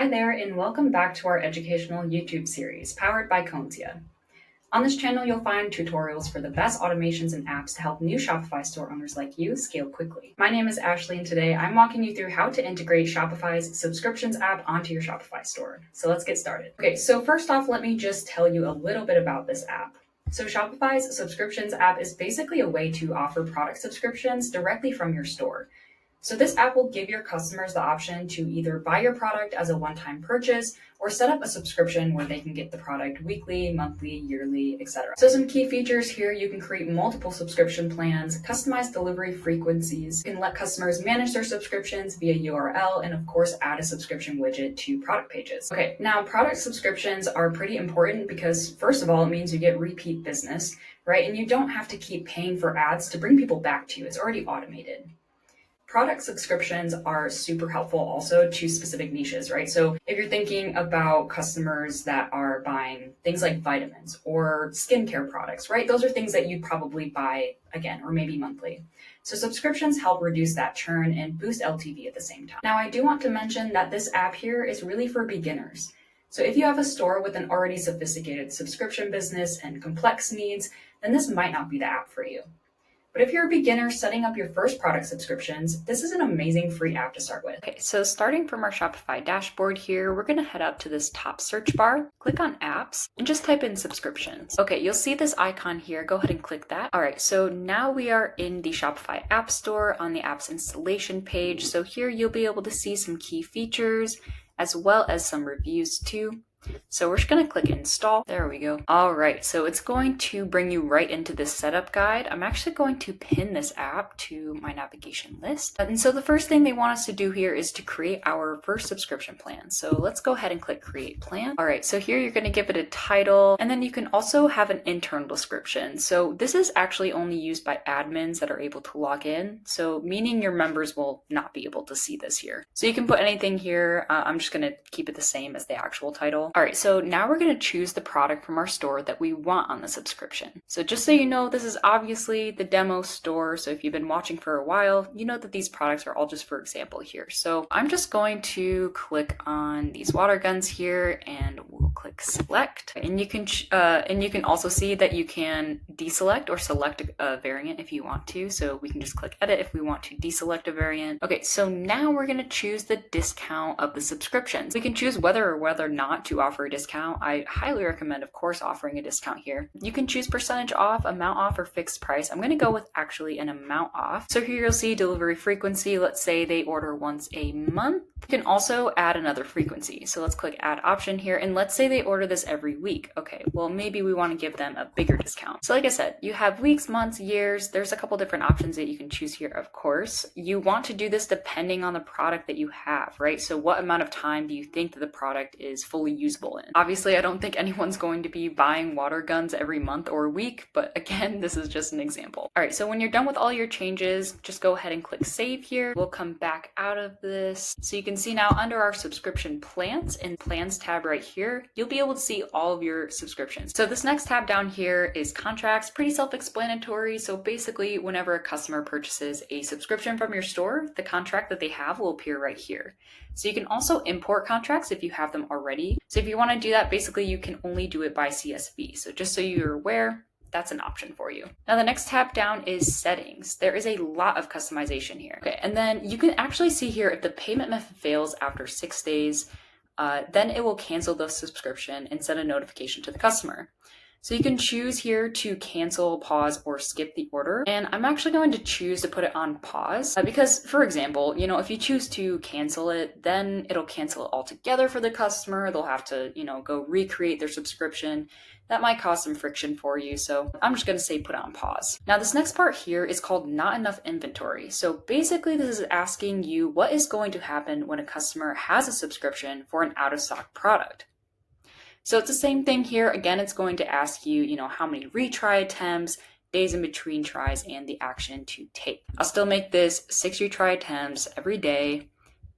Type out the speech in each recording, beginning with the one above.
Hi there, and welcome back to our educational YouTube series powered by Contia. On this channel, you'll find tutorials for the best automations and apps to help new Shopify store owners like you scale quickly. My name is Ashley, and today I'm walking you through how to integrate Shopify's Subscriptions app onto your Shopify store. So let's get started. Okay, so first off, let me just tell you a little bit about this app. So Shopify's Subscriptions app is basically a way to offer product subscriptions directly from your store. So this app will give your customers the option to either buy your product as a one-time purchase or set up a subscription where they can get the product weekly, monthly, yearly, etc. So some key features here: you can create multiple subscription plans, customize delivery frequencies, you can let customers manage their subscriptions via URL, and of course add a subscription widget to product pages. Okay, now product subscriptions are pretty important because first of all, it means you get repeat business, right? And you don't have to keep paying for ads to bring people back to you. It's already automated. Product subscriptions are super helpful also to specific niches, right? So if you're thinking about customers that are buying things like vitamins or skincare products, right? Those are things that you'd probably buy again, or maybe monthly. So subscriptions help reduce that churn and boost LTV at the same time. Now, I do want to mention that this app here is really for beginners. So if you have a store with an already sophisticated subscription business and complex needs, then this might not be the app for you. But if you're a beginner setting up your first product subscriptions, this is an amazing free app to start with. Okay, so starting from our Shopify dashboard here, we're gonna head up to this top search bar, click on apps, and just type in subscriptions. Okay, you'll see this icon here. Go ahead and click that. All right, so now we are in the Shopify App Store on the app's installation page. So here you'll be able to see some key features as well as some reviews too. So we're just going to click install. There we go. All right, so it's going to bring you right into this setup guide. I'm actually going to pin this app to my navigation list. And so the first thing they want us to do here is to create our first subscription plan. So let's go ahead and click create plan. All right, so here you're going to give it a title, and then you can also have an internal description. So this is actually only used by admins that are able to log in. So meaning your members will not be able to see this here. So you can put anything here. I'm just going to keep it the same as the actual title. All right, so now we're going to choose the product from our store that we want on the subscription. So just so you know, this is obviously the demo store. So if you've been watching for a while, you know that these products are all just for example here. So I'm just going to click on these water guns here and we'll click select. And you can also see that you can deselect or select a variant if you want to. So we can just click edit if we want to deselect a variant. Okay, so now we're going to choose the discount of the subscriptions. We can choose whether or whether not to offer a discount. I highly recommend, of course, offering a discount here. You can choose percentage off, amount off, or fixed price. I'm going to go with actually an amount off. So here you'll see delivery frequency. Let's say they order once a month. You can also add another frequency. So let's click add option here. And let's say they order this every week. Okay, well, maybe we want to give them a bigger discount. So like I said, you have weeks, months, years. There's a couple different options that you can choose here, of course. You want to do this depending on the product that you have, right? So what amount of time do you think that the product is fully usable in? Obviously, I don't think anyone's going to be buying water guns every month or week, but again, this is just an example. All right, so when you're done with all your changes, just go ahead and click save here. We'll come back out of this. So you can see now under our subscription plans and plans tab right here, you'll be able to see all of your subscriptions. So this next tab down here is contracts, pretty self-explanatory. So basically, whenever a customer purchases a subscription from your store, the contract that they have will appear right here. So you can also import contracts if you have them already. So if you want to do that, basically you can only do it by CSV. So just so you're aware, that's an option for you. Now the next tab down is settings. There is a lot of customization here. Okay, and then you can actually see here if the payment method fails after 6 days, then it will cancel the subscription and send a notification to the customer. So you can choose here to cancel, pause, or skip the order. And I'm actually going to choose to put it on pause because, for example, if you choose to cancel it, then it'll cancel it altogether for the customer. They'll have to, go recreate their subscription. That might cause some friction for you. So I'm just going to say put it on pause. Now, this next part here is called not enough inventory. So basically, this is asking you what is going to happen when a customer has a subscription for an out of stock product. So it's the same thing here. Again, it's going to ask you, how many retry attempts, days in between tries, and the action to take. I'll still make this 6 retry attempts every day,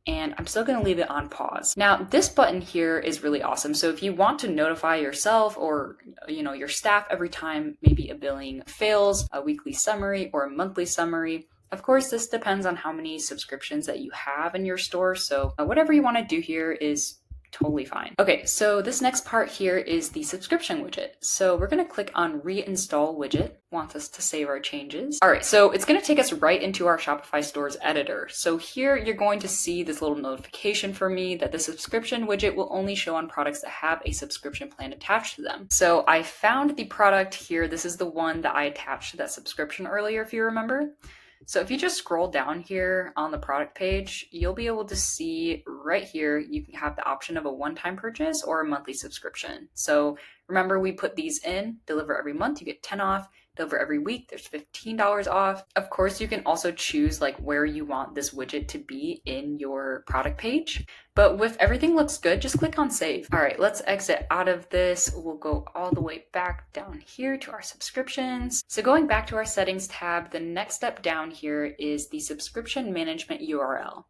and I'm still going to leave it on pause. Now, this button here is really awesome. So if you want to notify yourself or, your staff every time maybe a billing fails, a weekly summary or a monthly summary, of course, this depends on how many subscriptions that you have in your store. So whatever you want to do here is totally fine. Okay, so this next part here is the subscription widget. So we're going to click on reinstall widget. Wants us to save our changes. All right, so it's going to take us right into our Shopify store's editor. So here you're going to see this little notification for me that the subscription widget will only show on products that have a subscription plan attached to them. So I found the product here. This is the one that I attached to that subscription earlier, if you remember. So if you just scroll down here on the product page, you'll be able to see right here, you can have the option of a one-time purchase or a monthly subscription. So remember, we put these in, deliver every month, you get 10 off. Deliver every week, there's $15 off. Of course, you can also choose like where you want this widget to be in your product page. But if everything looks good, just click on save. All right, let's exit out of this. We'll go all the way back down here to our subscriptions. So going back to our settings tab, the next step down here is the subscription management URL.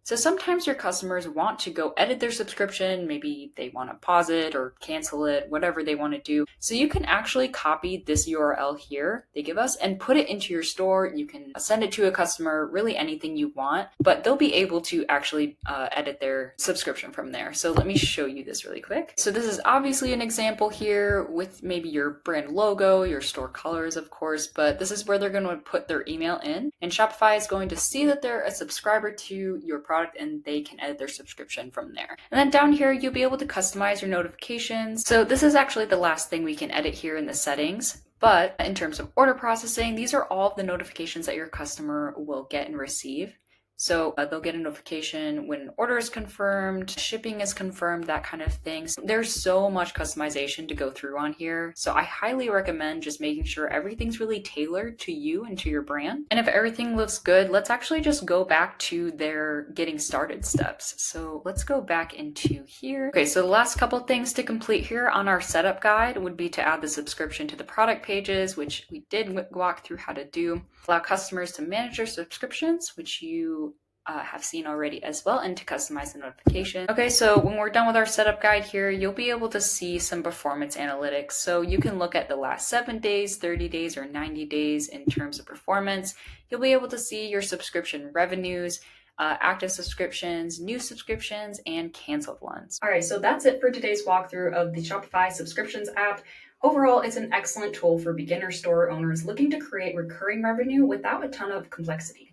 So sometimes your customers want to go edit their subscription, maybe they want to pause it or cancel it, whatever they want to do. So you can actually copy this URL here they give us and put it into your store. You can send it to a customer, really anything you want, but they'll be able to actually edit their subscription from there. So let me show you this really quick. So this is obviously an example here with maybe your brand logo, your store colors, of course, but this is where they're going to put their email in, and Shopify is going to see that they're a subscriber to your product and they can edit their subscription from there. And then down here, you'll be able to customize your notifications. So this is actually the last thing we can edit here in the settings. But in terms of order processing, these are all of the notifications that your customer will get and receive. So they'll get a notification when an order is confirmed, shipping is confirmed, that kind of thing. So there's so much customization to go through on here. So I highly recommend just making sure everything's really tailored to you and to your brand. And if everything looks good, let's actually just go back to their getting started steps. So let's go back into here. Okay, so the last couple things to complete here on our setup guide would be to add the subscription to the product pages, which we did walk through how to do. Allow customers to manage their subscriptions, which you have seen already as well, and to customize the notification. Okay, so when we're done with our setup guide here, you'll be able to see some performance analytics. So you can look at the last 7 days, 30 days, or 90 days in terms of performance. You'll be able to see your subscription revenues, active subscriptions, new subscriptions, and canceled ones. All right, so that's it for today's walkthrough of the Shopify Subscriptions app. Overall, it's an excellent tool for beginner store owners looking to create recurring revenue without a ton of complexity.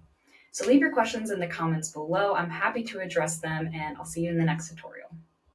So leave your questions in the comments below. I'm happy to address them, and I'll see you in the next tutorial.